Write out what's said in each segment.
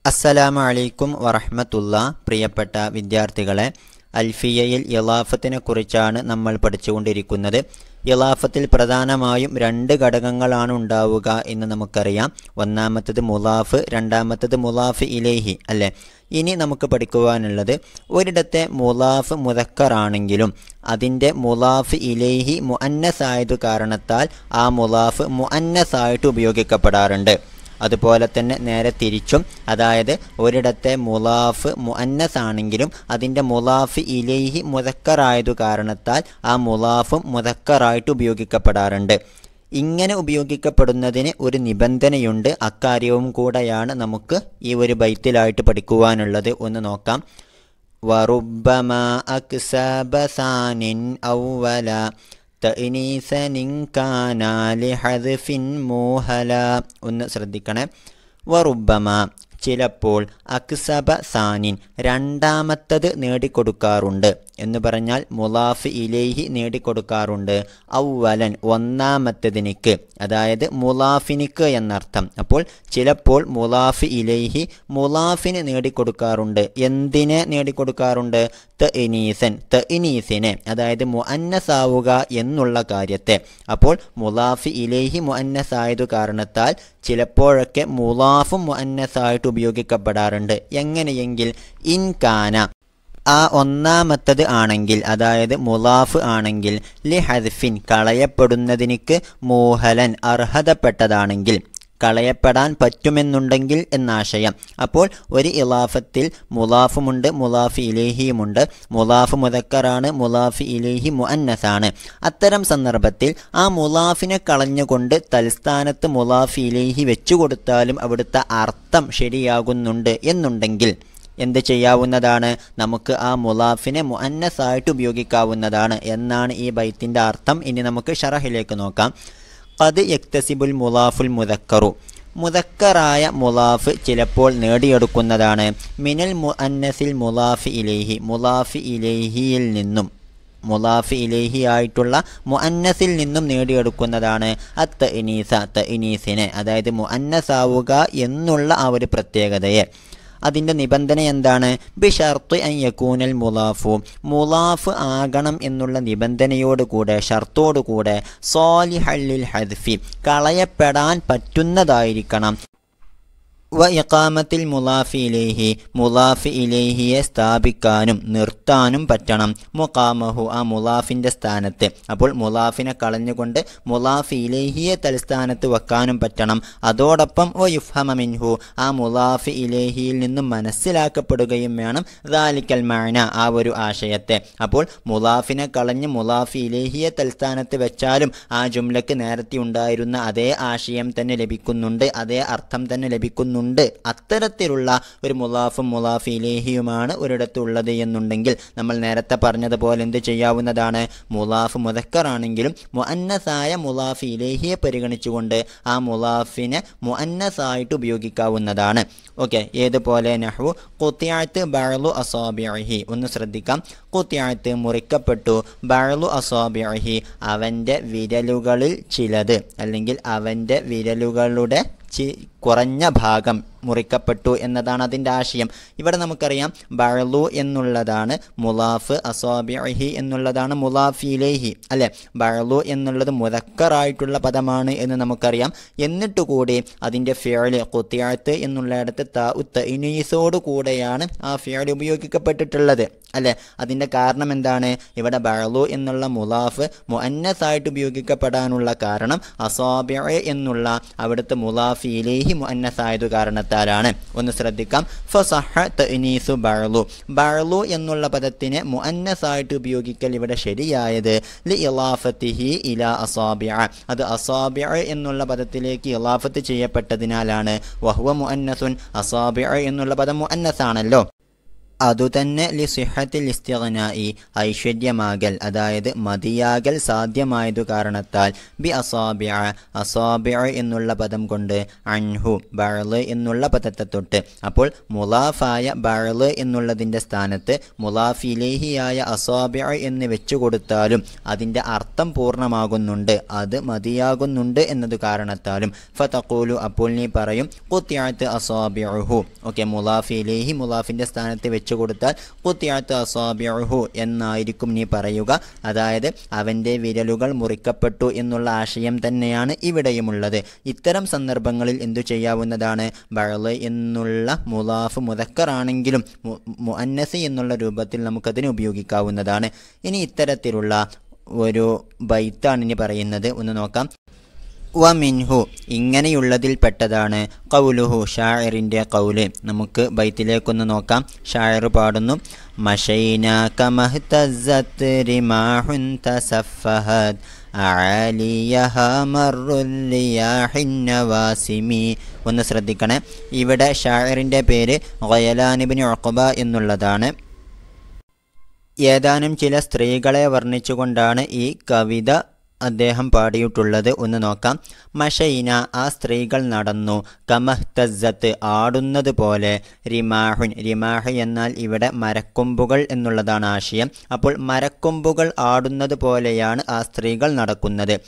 അസ്സലാമു അലൈക്കും വറഹ്മത്തുള്ളാ. പ്രിയപ്പെട്ട വിദ്യാർത്ഥികളെ, അൽഫിയയിൽ ഇളാഫത്തിനെ കുറിച്ചാണ് നമ്മൾ പഠിച്ചുകൊണ്ടിരിക്കുന്നത്. ഇളാഫത്തിൽ പ്രധാനമായും രണ്ട് ഘടകങ്ങളാണ് ഉണ്ടാവുക എന്ന് നമുക്കറിയാം. ഒന്നാമത്തത് മുലാഫ്, രണ്ടാമത്തത് മുലാഫ് ഇലൈഹി അല്ലേ. ഇനി നമുക്ക് പഠിക്കുവാനുള്ളത്, ഒരിടത്തെ മുലാഫ് മുദക്കറാണെങ്കിലും അതിൻ്റെ മുലാഫ് ഇലൈഹി മുഅന്നസായതു കാരണത്താൽ ആ മുലാഫ് മുഅന്നസായിട്ട് ഉപയോഗിക്കപ്പെടാറുണ്ട്. അതുപോലെ തന്നെ നേരെ തിരിച്ചും, അതായത് ഒരിടത്തെ മുലാഫ് മുഅന്നസ് ആണെങ്കിലും അതിൻ്റെ മുലാഫ് ഇലൈഹി മുദക്കറായതു കാരണത്താൽ ആ മുലാഫും മുദക്കറായിട്ട് ഉപയോഗിക്കപ്പെടാറുണ്ട്. ഇങ്ങനെ ഉപയോഗിക്കപ്പെടുന്നതിന് ഒരു നിബന്ധനയുണ്ട്. അക്കാര്യവും കൂടെയാണ് നമുക്ക് ഈ ഒരു ബൈത്തിലായിട്ട് പഠിക്കുവാനുള്ളത്. ഒന്ന് നോക്കാം. വറുബ്ബമാ അക്സബ സാനിൻ ഔവല തഅനീസനിൻ കാന ലിഹദ്ഫിൻ മൂഹല. ഒന്ന് ശ്രദ്ധിക്കണേ. വറുബ്ബമ ചിലപ്പോൾ, അക്സബ സാനിൻ രണ്ടാമത്തത് നേടിക്കൊടുക്കാറുണ്ട് എന്ന് പറഞ്ഞാൽ മുലാഫ് ഇലൈഹി നേടിക്കൊടുക്കാറുണ്ട്. ഔവലൻ ഒന്നാമത്തതിനിക്ക്, അതായത് മുലാഫിനിക്ക് എന്നർത്ഥം. അപ്പോൾ ചിലപ്പോൾ മുലാഫ് ഇലൈഹി മുലാഫിന് നേടിക്കൊടുക്കാറുണ്ട്. എന്തിനെ നേടിക്കൊടുക്കാറുണ്ട്? തഅനീസൻ, തഅനീസിനെ, അതായത് മുഅന്നസാവുക എന്നുള്ള കാര്യത്തെ. അപ്പോൾ മുലാഫ് ഇലൈഹി മുഅന്നസായതു കാരണത്താൽ ചിലപ്പോഴൊക്കെ മുലാഫും മുഅന്നസായിട്ട് ഉപയോഗിക്കപ്പെടാറുണ്ട്. എങ്ങനെയെങ്കിൽ ഇൻകാന, ആ ഒന്നാമത്തത് ആണെങ്കിൽ, അതായത് മുലാഫ് ആണെങ്കിൽ, ലിഹദ്ഫിൻ കളയപ്പെടുന്നതിനിക്ക്, മൂഹലൻ അർഹതപ്പെട്ടതാണെങ്കിൽ, കളയപ്പെടാൻ പറ്റുമെന്നുണ്ടെങ്കിൽ എന്നാശയം. അപ്പോൾ ഒരു ഇളാഫത്തിൽ മുലാഫുമുണ്ട്, മുലാഫ് ഇലൈഹിയുമുണ്ട്. മുലാഫ് മുദക്കറാണ്, മുലാഫ് ഇലൈഹി മുഅന്നസാണ്. അത്തരം സന്ദർഭത്തിൽ ആ മുലാഫിനെ കളഞ്ഞുകൊണ്ട് തൽസ്ഥാനത്ത് മുലാഫ് ഇലൈഹി വെച്ചു കൊടുത്താലും അവിടുത്തെ അർത്ഥം ശരിയാകുന്നുണ്ട് എന്നുണ്ടെങ്കിൽ എന്ത് ചെയ്യാവുന്നതാണ്? നമുക്ക് ആ മുലാഫിനെ മുഅന്നസായിട്ട് ഉപയോഗിക്കാവുന്നതാണ് എന്നാണ് ഈ ബൈത്തിൻ്റെ അർത്ഥം. ഇനി നമുക്ക് ശറഹിലേക്ക് നോക്കാം. ഖദ് യക്തസിബുൽ മുലാഫുൽ മുദക്കറു, മുദക്കറായ മുലാഫ് ചിലപ്പോൾ നേടിയെടുക്കുന്നതാണ്. മിനൽ മുഅന്നസിൽ മുലാഫ് ഇലൈഹി, മുലാഫ് ഇലൈഹിയിൽ നിന്നും, മുലാഫ് ഇലൈഹി ആയിട്ടുള്ള മുഅന്നസിൽ നിന്നും നേടിയെടുക്കുന്നതാണ്. അത്തഇനീസ, തഇനീസിനെ, അതായത് മുഅന്നസാവുക എന്നുള്ള ആ ഒരു പ്രത്യേകതയെ. അതിൻ്റെ നിബന്ധന എന്താണ്? ബിഷർത്ത് അൻ യകൂനൽ മുലാഫു, മുലാഫ് ആകണം എന്നുള്ള നിബന്ധനയോടുകൂടെ, ഷർത്തോടുകൂടെ, സാലിഹൽ ലിൽ ഹദ്ഫി കളയപ്പെടാൻ പറ്റുന്നതായിരിക്കണം. വ ഇഖാമത്തിൽ മുലാഫി ഇലൈഹി, മുലാഫി ഇലൈഹിയെ സ്ഥാപിക്കാനും നിർത്താനും പറ്റണം. മുഖാമഹു, ആ മുലാഫിൻ്റെ സ്ഥാനത്ത്. അപ്പോൾ മുലാഫിനെ കളഞ്ഞുകൊണ്ട് മുലാഫി ഇലൈഹിയെ തൽസ്ഥാനത്ത് വെക്കാനും പറ്റണം. അതോടൊപ്പം വ യുഫ്ഹമ മിൻഹു, ആ മുലാഫി ഇലൈഹിയിൽ നിന്നും മനസ്സിലാക്കപ്പെടുകയും വേണം. ദാലിക്കൽ മഅന, ആ ഒരു ആശയത്തെ. അപ്പോൾ മുലാഫിനെ കളഞ്ഞ് മുലാഫി ഇലൈഹിയെ തൽസ്ഥാനത്ത് വെച്ചാലും ആ ജുംലക്ക് നേരത്തെ ഉണ്ടായിരുന്ന അതേ ആശയം തന്നെ ലഭിക്കുന്നുണ്ട്, അതേ അർത്ഥം തന്നെ ലഭിക്കുന്നു. അത്തരത്തിലുള്ള ഒരു മുലാഫും മുലാഫ് ഇലൈഹിയുമാണ് ഒരിടത്തുള്ളത് എന്നുണ്ടെങ്കിൽ നമ്മൾ നേരത്തെ പറഞ്ഞതുപോലെ എന്ത് ചെയ്യാവുന്നതാണ്? മുലാഫ് മുദക്കറാണെങ്കിലും മുഅന്നസായ മുലാഫ് ഇലൈഹിയെ പരിഗണിച്ചുകൊണ്ട് ആ മുലാഫിനെ മുഅന്നസായിട്ട് ഉപയോഗിക്കാവുന്നതാണ്. ഓക്കെ, ഏതുപോലെ നഹ്വു ഖുതിഅത്ത് ബഅ്ളു അസാബിഇഹി. ഒന്ന് ശ്രദ്ധിക്കാം. ഖുതിഅത്ത് മുറിക്കപ്പെട്ടു, ബഅ്ളു അസാബിഇഹി അവൻ്റെ വിരലുകളിൽ ചിലത്, അല്ലെങ്കിൽ അവൻ്റെ വിരലുകളുടെ കുറഞ്ഞ ഭാഗം മുറിക്കപ്പെട്ടു എന്നതാണ് അതിൻ്റെ ആശയം. ഇവിടെ നമുക്കറിയാം ബഅ്ളു എന്നുള്ളതാണ് മുലാഫ്, അസാബിഇഹി എന്നുള്ളതാണ് മുലാഫ് ഇലൈഹി അല്ലേ. ബഅ്ളു എന്നുള്ളത് മുദക്കറായിട്ടുള്ള പദമാണ് എന്ന് നമുക്കറിയാം. എന്നിട്ടുകൂടി അതിൻ്റെ ഫിഅല് ഖുതിഅത്ത് എന്നുള്ളിടത്ത് താഉ തഅനീസോട് കൂടെയാണ് ആ ഫിഅൽ ഉപയോഗിക്കപ്പെട്ടിട്ടുള്ളത് അല്ലേ. അതിൻ്റെ കാരണം എന്താണ്? ഇവിടെ ബഅ്ളു എന്നുള്ള മുലാഫ് മുഅന്നസായിട്ട് ഉപയോഗിക്കപ്പെടാനുള്ള കാരണം അസാബിഇ എന്നുള്ള അവിടുത്തെ മുലാഫ് ഇലൈഹി മുഅന്നസായതു കാരണത്താലാണ്. ഒന്ന് ശ്രദ്ധിക്കാം. ഫസഹ തഅനീസു ബഅ്ളു, ബഅ്ളു എന്നുള്ള പദത്തിനെ മുഅന്നസായിട്ട് ഉപയോഗിക്കൽ ഇവിടെ ശരിയായത് ലിഇളാഫത്തിഹി ഇലാ അസാബിഅ, അത് അസാബിഅ എന്നുള്ള പദത്തിലേക്ക് ഇളാഫത്ത് ചെയ്യപ്പെട്ടതിനാലാണ്. വഹുവ മുഅന്നസുൻ, അസാബിഅ എന്നുള്ള പദം മുഅന്നസാണല്ലോ. അതുതന്നെ ലിസിഹത്തിൽ ഇസ്തിഗ്നാഇ ഐശ്വര്യമാകൽ, അതായത് മതിയാകൽ സാധ്യമായതു കാരണത്താൽ ബി അസാബിഅ അസാബിഅ എന്നുള്ള പദം കൊണ്ട് അൻഹു ബഅള് എന്നുള്ള പദത്തെ തൊട്ട്. അപ്പോൾ മുലാഫായ ബഅള് എന്നുള്ളതിൻ്റെ സ്ഥാനത്ത് മുലാഫ് ഇലൈഹിയായ അസാബിഅ എന്ന് വെച്ചു കൊടുത്താലും അതിൻ്റെ അർത്ഥം പൂർണ്ണമാകുന്നുണ്ട്, അത് മതിയാകുന്നുണ്ട് എന്നത് കാരണത്താലും ഫതഖൂലു അപ്പോൾ നീ പറയും ഖുത്തിഅത്ത് അസാബിഉഹു. ഓക്കെ, മുലാഫ് ഇലൈഹി മുലാഫിൻ്റെ സ്ഥാനത്ത് വെച്ച് കൊടുത്താൽ ഖുത്തിഅത്ത് അസാബിഉഹു എന്നായിരിക്കും നീ പറയുക. അതായത് അവൻ്റെ വിരലുകൾ മുറിക്കപ്പെട്ടു എന്നുള്ള ആശയം തന്നെയാണ് ഇവിടെയുമുള്ളത്. ഇത്തരം സന്ദർഭങ്ങളിൽ എന്തു ചെയ്യാവുന്നതാണ്? ബഅള് എന്നുള്ള മുലാഫ് മുദക്കറാണെങ്കിലും മുഅന്നസ് എന്നുള്ള രൂപത്തിൽ നമുക്കതിന് ഉപയോഗിക്കാവുന്നതാണ്. ഇനി ഇത്തരത്തിലുള്ള ഒരു ബൈത്താണ് ഇനി പറയുന്നത്, ഒന്ന് നോക്കാം. വമിൻഹു ഇങ്ങനെയുള്ളതിൽ പെട്ടതാണ് ഖൗലുഹു ഷാഇറിൻ്റെ ഖൗല്. നമുക്ക് ബൈത്തിലേക്കൊന്ന് നോക്കാം. ഷാഇർ പാടുന്നു: മശൈനാക മഹ്തസത് റിമാഹുൻ തസഫഹത് അലിയഹ മർറുൽ റിയാഹിൻ നവാസിമി. ഒന്ന് ശ്രദ്ധിക്കണേ, ഇവിടെ ഷാഇറിൻ്റെ പേര് ഗയലാൻ ഇബ്നു ഉഖബ എന്നുള്ളതാണ്. ഏതാനും ചില സ്ത്രീകളെ വർണ്ണിച്ചുകൊണ്ടാണ് ഈ കവിത അദ്ദേഹം പാടിയിട്ടുള്ളത്. ഒന്ന് നോക്കാം. മഷൈന ആ സ്ത്രീകൾ നടന്നു, കമഹ്തസത്ത് ആടുന്നത് പോലെ, റിമാഹുൻ റിമാഹ് എന്നാൽ ഇവിടെ മരക്കൊമ്പുകൾ എന്നുള്ളതാണ് ആശയം. അപ്പോൾ മരക്കൊമ്പുകൾ ആടുന്നത് പോലെയാണ് ആ സ്ത്രീകൾ നടക്കുന്നത്.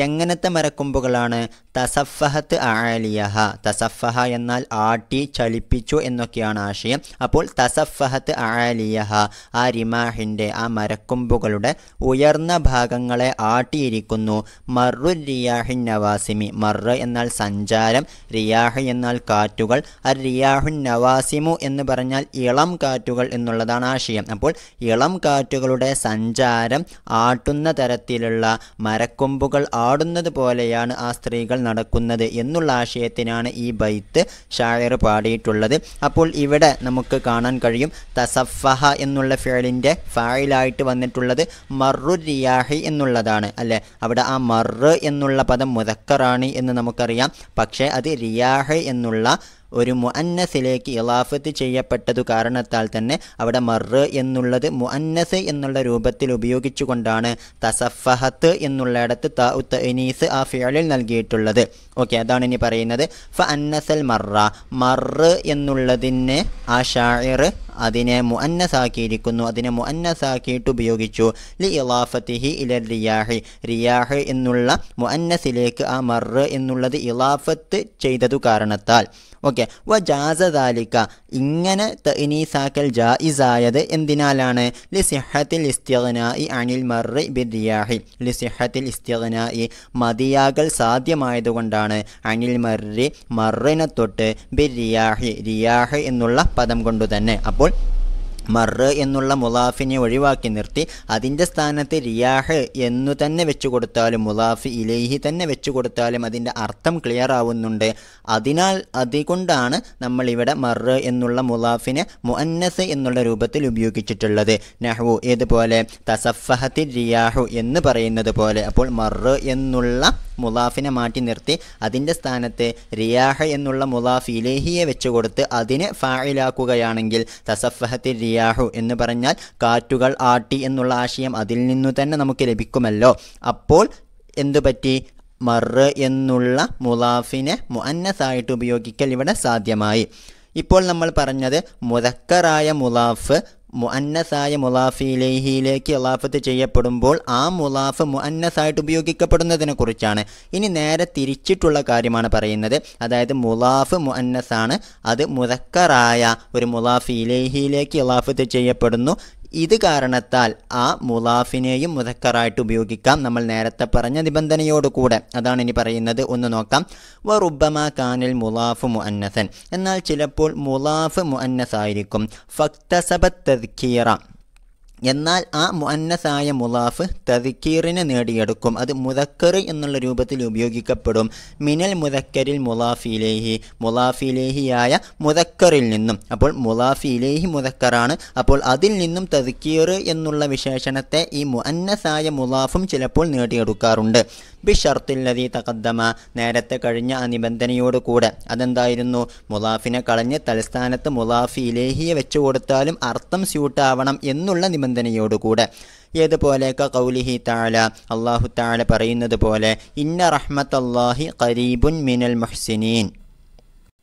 എങ്ങനത്തെ മരക്കൊമ്പുകളാണ്? തസഫഹത്ത് ആലിയഹ. തസഫഹ എന്നാൽ ആട്ടി ചലിപ്പിച്ചു എന്നൊക്കെയാണ് ആശയം. അപ്പോൾ തസഫഹത്ത് ആലിയഹ ആ റിമാഹിൻ്റെ ആ മരക്കൊമ്പുകളുടെ ഉയർന്ന ഭാഗങ്ങളെ ആട്ടിയിരിക്കുന്നു. മർറു റിയാഹിൻ നവാസിമി. മർറ് എന്നാൽ സഞ്ചാരം, റിയാഹ് എന്നാൽ കാറ്റുകൾ. റിയാഹുൻ നവാസിമു എന്ന് പറഞ്ഞാൽ ഇളം കാറ്റുകൾ എന്നുള്ളതാണ് ആശയം. അപ്പോൾ ഇളം കാറ്റുകളുടെ സഞ്ചാരം ആട്ടുന്ന തരത്തിലുള്ള മരക്കൊമ്പുകൾ ആടുന്നത് പോലെയാണ് ആ സ്ത്രീകൾ നടക്കുന്നത് എന്നുള്ള ആശയത്തിനാണ് ഈ ബൈത്ത് ഷാഇർ പാടിയിട്ടുള്ളത്. അപ്പോൾ ഇവിടെ നമുക്ക് കാണാൻ കഴിയും തസഫഹ എന്നുള്ള ഫിഅലിൻ്റെ ഫായിലായിട്ട് വന്നിട്ടുള്ളത് മർറു റിയാഹി എന്നുള്ളതാണ് അല്ലേ. അവിടെ ആ മർറ് എന്നുള്ള പദം മുദക്കറാണ് എന്ന് നമുക്കറിയാം. പക്ഷേ അത് റിയാഹ് എന്നുള്ള ഒരു മുഅന്നസിലേക്ക് ഇളാഫത്ത് ചെയ്യപ്പെട്ടതു കാരണത്താൽ തന്നെ അവിടെ മർറ് എന്നുള്ളത് മുഅന്നസ് എന്നുള്ള രൂപത്തിൽ ഉപയോഗിച്ചുകൊണ്ടാണ് തസഫഹത്ത് എന്നുള്ളിടത്ത് താഉ തഅനീസ് ആ ഫിഅലിൽ നൽകിയിട്ടുള്ളത്. ഓക്കെ, അതാണ് ഇനി പറയുന്നത്. ഫഅന്നസൽ മർറ. മർറ് എന്നുള്ളതിനെ ആ ഷാഇർ അതിനെ മുഅന്നസാക്കിയിരിക്കുന്നു, അതിനെ മുഅന്നസാക്കിയിട്ട് ഉപയോഗിച്ചു. ലി ഇളാഫത്തിഹി ഇല റിയാഹി. റിയാഹ് എന്നുള്ള മുഅന്നസിലേക്ക് ആ മർറ് എന്നുള്ളത് ഇളാഫത്ത് ചെയ്തതു കാരണത്താൽ. ഓക്കെ, വജാസ ദാലിക ഇങ്ങനെ തഅനീസാക്കൽ ജായിസായത് എന്തിനാലാണ്? ലിസിഹത്തിൽ ഇസ്തിഗ്നാഇ അനിൽ മർറി ബിർരിയാഹി. ലിസിഹത്തിൽ ഇസ്തിഗ്നാഇ മതിയാകൽ സാധ്യമായതുകൊണ്ടാണ്. അനിൽ മർറി മർറിനെ തൊട്ട് ബിർരിയാഹി റിയാഹ് എന്നുള്ള പദം കൊണ്ടു തന്നെ. അപ്പോൾ മർറ് എന്നുള്ള മുലാഫിനെ ഒഴിവാക്കി നിർത്തി അതിൻ്റെ സ്ഥാനത്ത് റിയാഹ് എന്നു തന്നെ വെച്ചു കൊടുത്താലും മുലാഫ് ഇലൈഹി തന്നെ വെച്ചു കൊടുത്താലും അതിൻ്റെ അർത്ഥം ക്ലിയർ ആവുന്നുണ്ട്. അതുകൊണ്ടാണ് നമ്മളിവിടെ മർറ് എന്നുള്ള മുലാഫിനെ മുഅന്നസ് എന്നുള്ള രൂപത്തിൽ ഉപയോഗിച്ചിട്ടുള്ളത്. നഹ്വു ഏതുപോലെ തസഫഹത്തി റിയാഹു എന്ന് പറയുന്നത് പോലെ. അപ്പോൾ മർറ് എന്നുള്ള മുലാഫിനെ മാറ്റി നിർത്തി അതിൻ്റെ സ്ഥാനത്ത് റിയാഹ എന്നുള്ള മുലാഫ് ഇലൈഹിയെ വെച്ച് കൊടുത്ത് അതിനെ ഫായിലാക്കുകയാണെങ്കിൽ തസഫഹത്തി റിയാഹു എന്ന് പറഞ്ഞാൽ കാറ്റുകൾ ആട്ടി എന്നുള്ള ആശയം അതിൽ നിന്നു തന്നെ നമുക്ക് ലഭിക്കുമല്ലോ. അപ്പോൾ എന്തു പറ്റി? മർറ് എന്നുള്ള മുലാഫിനെ മുഅന്നസായിട്ട് ഉപയോഗിക്കൽ ഇവിടെ സാധ്യമായി. ഇപ്പോൾ നമ്മൾ പറഞ്ഞത് മുദക്കറായ മുലാഫ് മുഅന്നസായ മുലാഫ് ഇലൈഹിയിലേക്ക് ഇളാഫത്ത് ചെയ്യപ്പെടുമ്പോൾ ആ മുലാഫ് മുഅന്നസായിട്ട് ഉപയോഗിക്കപ്പെടുന്നതിനെ കുറിച്ചാണ്. ഇനി നേരെ തിരിച്ചിട്ടുള്ള കാര്യമാണ് പറയുന്നത്. അതായത് മുലാഫ് മുഅന്നസാണ്, അത് മുദക്കറായ ഒരു മുലാഫ് ഇലൈഹിയിലേക്ക് ഇളാഫത്ത് ചെയ്യപ്പെടുന്നു. ഇത് കാരണത്താൽ ആ മുലാഫിനെയും മുദക്കറായിട്ട് ഉപയോഗിക്കാം, നമ്മൾ നേരത്തെ പറഞ്ഞ നിബന്ധനയോടുകൂടെ. അതാണ് ഇനി പറയുന്നത്, ഒന്ന് നോക്കാം. വറുബ്ബമാ കാനിൽ മുലാഫ് മുഅന്നസൻ. എന്നാൽ ചിലപ്പോൾ മുലാഫ് മുഅന്നസായിരിക്കും. ഫക്തസബത് തദ്കീറ. എന്നാൽ ആ മുഅന്നസായ മുലാഫ് തദ്കീറിനെ നേടിയെടുക്കും. അത് മുദക്കർ എന്നുള്ള രൂപത്തിൽ ഉപയോഗിക്കപ്പെടും. മിനൽ മുദക്കരിൽ മുലാഫ് ഇലൈഹി. മുലാഫ് ഇലൈഹിയായ മുദക്കറിൽ നിന്നും. അപ്പോൾ മുലാഫ് ഇലൈഹി മുദക്കറാണ്. അപ്പോൾ അതിൽ നിന്നും തദ്കീർ എന്നുള്ള വിശേഷണത്തെ ഈ മുഅന്നസായ മുലാഫും ചിലപ്പോൾ നേടിയെടുക്കാറുണ്ട്. ബിഷർത്തില്ലദീ തഖദ്ദമ, നേരത്തെ കഴിഞ്ഞ ആ നിബന്ധനയോട് കൂടെ. അതെന്തായിരുന്നു? മുലാഫിനെ കളഞ്ഞ് തലസ്ഥാനത്ത് മുലാഫി ഇലേഹിയെ വെച്ചു കൊടുത്താലും അർത്ഥം സ്യൂട്ടാവണം എന്നുള്ള നിബന്ധനയോടുകൂടെ. ഏതുപോലെ ഖൗലിഹി തആല, അല്ലാഹു തആല പറയുന്നത് പോലെ, ഇന്ന റഹ്മത്തല്ലാഹി ഖരീബുൻ മിനൽ മുഹ്സിനീൻ.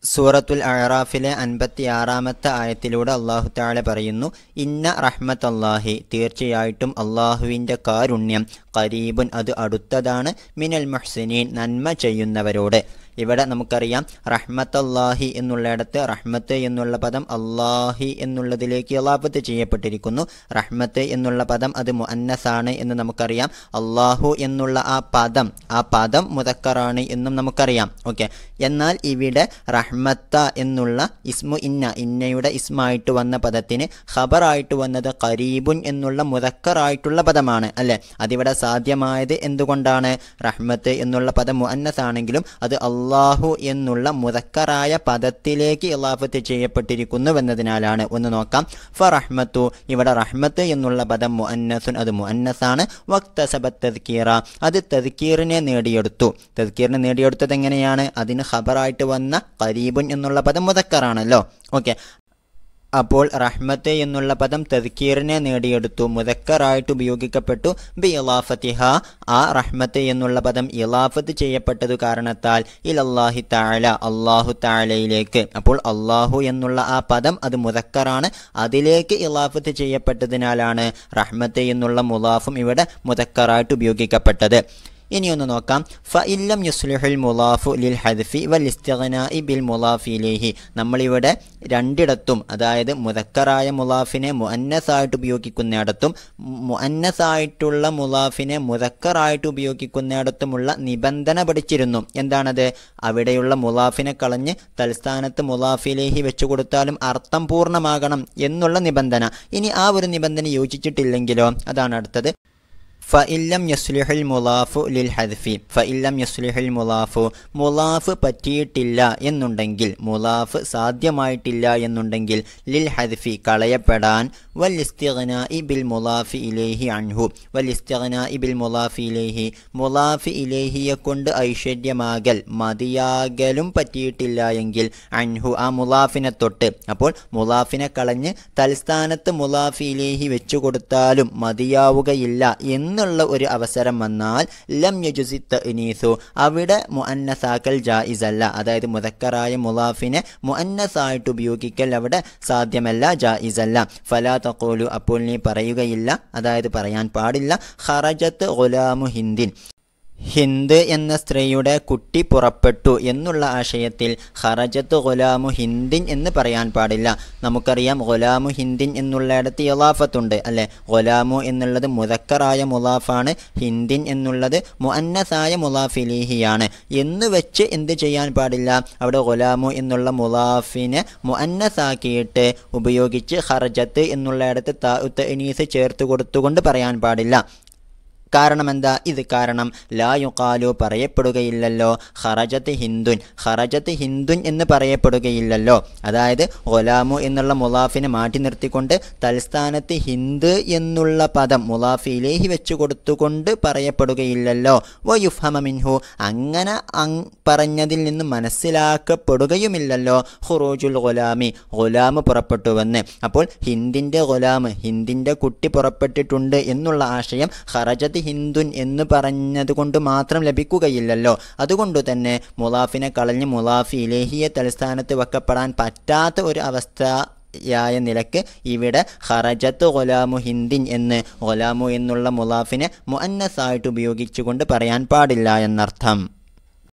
സൂറത്തുൽ അഅറാഫിലെ 56-ാമത്തെ ആയത്തിലൂടെ അല്ലാഹു തആല പറയുന്നു, ഇന്ന റഹ്മത്തല്ലാഹി, തീർച്ചയായിട്ടും അല്ലാഹുവിൻ്റെ കാരുണ്യം, ഖരീബുൻ, അത് അടുത്തതാണ്, മിനൽ മുഹ്സിനീൻ, നന്മ ചെയ്യുന്നവരോട്. ഇവിടെ നമുക്കറിയാം റഹ്മത്തല്ലാഹി എന്നുള്ളിടത്ത് റഹ്മത്ത് എന്നുള്ള പദം അല്ലാഹി എന്നുള്ളതിലേക്ക് ഇളാഫത്ത് ചെയ്യപ്പെട്ടിരിക്കുന്നു. റഹ്മത്ത് എന്നുള്ള പദം അത് മുഅന്നസാണ് എന്ന് നമുക്കറിയാം. അല്ലാഹു എന്നുള്ള ആ പദം മുദക്കറാണ് എന്നും നമുക്കറിയാം. ഓക്കെ, എന്നാൽ ഇവിടെ റഹ്മത്ത എന്നുള്ള ഇസ്മു ഇന്നയുടെ ഇസ്മായിട്ട് വന്ന പദത്തിന് ഖബറായിട്ട് വന്നത് ഖരീബുൻ എന്നുള്ള മുദക്കറായിട്ടുള്ള പദമാണ് അല്ലേ. അതിവിടെ സാധ്യമായത് എന്തുകൊണ്ടാണ്? റഹ്മത്ത് എന്നുള്ള പദം മുഅന്നസാണെങ്കിലും അത് അല്ലാഹു എന്നുള്ള മുദക്കറായ പദത്തിലേക്ക് ഇളാഫത്ത് ചെയ്യപ്പെട്ടിരിക്കുന്നുവെന്നതിനാലാണ്. ഒന്ന് നോക്കാം. ഫറഹ്മത്തു, ഇവിടെ റഹ്മത്ത് എന്നുള്ള പദം മുഅന്നസുൻ, അത് മുഅന്നസാണ്. വക്തസബത് തദ്കീറ, അത് തദ്കീറിനെ നേടിയെടുത്തു. തദ്കീറിനെ നേടിയെടുത്തത് എങ്ങനെയാണ്? അതിന് ഖബറായിട്ട് വന്ന ഖരീബുൻ എന്നുള്ള പദം മുദക്കറാണല്ലോ. ഓക്കെ, അപ്പോൾ റഹ്മത്ത് എന്നുള്ള പദം തദ്കീറിനെ നേടിയെടുത്തു, മുദക്കറായിട്ട് ഉപയോഗിക്കപ്പെട്ടു. ബി ഇളാഫത്തിഹ, ആ റഹ്മത്ത് എന്നുള്ള പദം ഇളാഫത്ത് ചെയ്യപ്പെട്ടതു കാരണത്താൽ ഇലല്ലാഹി തആല, അല്ലാഹു തആലയിലേക്ക്. അപ്പോൾ അല്ലാഹു എന്നുള്ള ആ പദം അത് മുദക്കറാണ്, അതിലേക്ക് ഇളാഫത്ത് ചെയ്യപ്പെട്ടതിനാലാണ് റഹ്മത്ത് എന്നുള്ള മുളാഫും ഇവിടെ മുദക്കറായിട്ട് ഉപയോഗിക്കപ്പെട്ടത്. ഇനിയൊന്ന് നോക്കാം. ഫഇല്ലം യുസ്ലിഹുൽ മുളാഫു ലിൽ ഹദ്ഫി വൽ ഇസ്തിഗ്നാഇ ബിൽ മുളാഫി ഇലൈഹി. നമ്മളിവിടെ രണ്ടിടത്തും, അതായത് മുദക്കറായ മുളാഫിനെ മുഅന്നസായിട്ട് ഉപയോഗിക്കുന്നിടത്തും മുഅന്നസായിട്ടുള്ള മുളാഫിനെ മുദക്കറായിട്ട് ഉപയോഗിക്കുന്നിടത്തുമുള്ള നിബന്ധന പഠിച്ചിരുന്നു. എന്താണത്? അവിടെയുള്ള മുളാഫിനെ കളഞ്ഞ് തൽസ്ഥാനത്ത് മുളാഫി ഇലൈഹി വെച്ചു കൊടുത്താലും അർത്ഥം പൂർണ്ണമാകണം എന്നുള്ള നിബന്ധന. ഇനി ആ ഒരു നിബന്ധന യോജിച്ചിട്ടില്ലെങ്കിലോ? അതാണ് അടുത്തത്. ഫഇല്ലം യസ്ലിഹുൽ മുളാഫു ലിൽ ഹദ്ഫി, ഫഇല്ലം യസ്ലിഹുൽ മുളാഫു, മുളാഫ് പറ്റിയിട്ടില്ല എന്നുണ്ടെങ്കിൽ, മുളാഫ് സാധ്യമായിട്ടില്ല എന്നുണ്ടെങ്കിൽ, ലിൽ ഹദ്ഫി കളയപ്പെടാൻ, വൽ ഇസ്തിഗ്നാഇ ബിൽ മുളാഫി ഇലൈഹി അൻഹു, വൽ ഇസ്തിഗ്നാഇ ബിൽ മുളാഫി ഇലൈഹി, മുളാഫി ഇലൈഹിയെ കൊണ്ട് ഐശ്വര്യമാകൽ, മതിയാകലും പറ്റിയിട്ടില്ല എങ്കിൽ, അൻഹു, ആ മുളാഫിനെ തൊട്ട്. അപ്പോൾ മുളാഫിനെ കളഞ്ഞ് തൽസ്ഥാനത്ത് മുളാഫി ഇലൈഹി വെച്ചു കൊടുത്താലും മതിയാവുകയില്ല എന്നുള്ള ഒരു അവസരം വന്നാൽ, ലം യജുസി തഅനീസു, അവിടെ മുഅന്നസാക്കൽ ജായിസല്ല. അതായത് മുദക്കറായ മുളാഫിനെ മുഅന്നസായിട്ട് ഉപയോഗിക്കൽ അവിടെ സാധ്യമല്ല, ജായിസല്ല. ഫലാ തഖൂലു, അപ്പോൾ നീ പറയുകയില്ല, അതായത് പറയാൻ പാടില്ല, ഖറജത്ത് ഗുലാമു ഹിന്ദിൻ, ഹിന്ദ് എന്ന സ്ത്രീയുടെ കുട്ടി പുറപ്പെട്ടു എന്നുള്ള ആശയത്തിൽ ഖറജത്ത് ഗുലാമു ഹിന്ദിൻ എന്ന് പറയാൻ പാടില്ല. നമുക്കറിയാം ഗുലാമു ഹിന്ദിൻ എന്നുള്ളിടത്ത് ഇളാഫത്തുണ്ട് അല്ലേ. ഗുലാമു എന്നുള്ളത് മുദക്കറായ മുളാഫാണ്, ഹിന്ദിൻ എന്നുള്ളത് മുഅന്നസായ മുളാഫിലിഹിയാണ് എന്ന് വെച്ച് എന്ത് ചെയ്യാൻ പാടില്ല? അവിടെ ഗുലാമു എന്നുള്ള മുളാഫിനെ മുഅന്നസാക്കിയിട്ട് ഉപയോഗിച്ച് ഖറജത്ത് എന്നുള്ളിടത്ത് താഉ തഅനീസ് ചേർത്ത് കൊടുത്തുകൊണ്ട് പറയാൻ പാടില്ല. കാരണം എന്താ? ഇത് കാരണം ലാ യുഖാലു, പറയപ്പെടുകയില്ലല്ലോ, ഖറജത്ത് ഹിന്ദുൻ, ഖറജത്ത് ഹിന്ദുൻ എന്ന് പറയപ്പെടുകയില്ലല്ലോ. അതായത് ഗുലാമു എന്നുള്ള മുളാഫിനെ മാറ്റി നിർത്തിക്കൊണ്ട് തൽസ്ഥാനത്ത് ഹിന്ദ് എന്നുള്ള പദം മുളാഫി ഇലൈഹി വെച്ചു കൊടുത്തുകൊണ്ട് പറയപ്പെടുകയില്ലല്ലോ. വയുഫ്ഹമ മിൻഹു, അങ്ങനെ പറഞ്ഞതിൽ നിന്ന് മനസ്സിലാക്കപ്പെടുകയുമില്ലല്ലോ, ഖുറൂജുൽ ഗുലാമി, ഗുലാം പുറപ്പെട്ടുവെന്ന്. അപ്പോൾ ഹിന്ദിൻ്റെ ഗുലാം, ഹിന്ദിൻ്റെ കുട്ടി പുറപ്പെട്ടിട്ടുണ്ട് എന്നുള്ള ആശയം ഖറജത്ത് ഹിന്ദുൻ എന്ന് പറഞ്ഞതുകൊണ്ട് മാത്രം ലഭിക്കുകയില്ലല്ലോ. അതുകൊണ്ട് തന്നെ മുളാഫിനെ കളഞ്ഞ് മുളാഫി ഇലൈഹിയെ തലസ്ഥാനത്ത് വെക്കപ്പെടാൻ പറ്റാത്ത ഒരു അവസ്ഥയായ നിലക്ക് ഇവിടെ ഖറജത്ത് ഗുലാമു ഹിന്ദിൻ എന്ന്, ഗുലാമു എന്നുള്ള മുളാഫിനെ മുഅന്നസായിട്ട് ഉപയോഗിച്ചുകൊണ്ട് പറയാൻ പാടില്ല എന്നർത്ഥം.